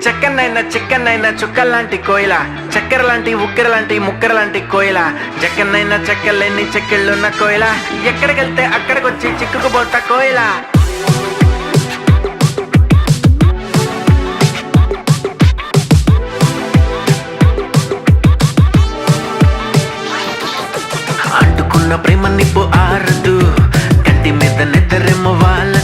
చెక్కనైనా చిక్కనైనా చుక్కల్లాంటి కోయిల, చక్కెర లాంటి ఉక్కెర లాంటి ముక్కెర లాంటి కోయిల, జక్కనైనా చెక్కలేని చెక్కిళ్ళున్న కోయిల, ఎక్కడికెళ్తే అక్కడికొచ్చి చిక్కుకుపోతా కోయిల. అంటుకున్న ప్రేమ నిప్పు ఆరదు, కంటి మీద నిద్రెమ్మ వాళ్ళ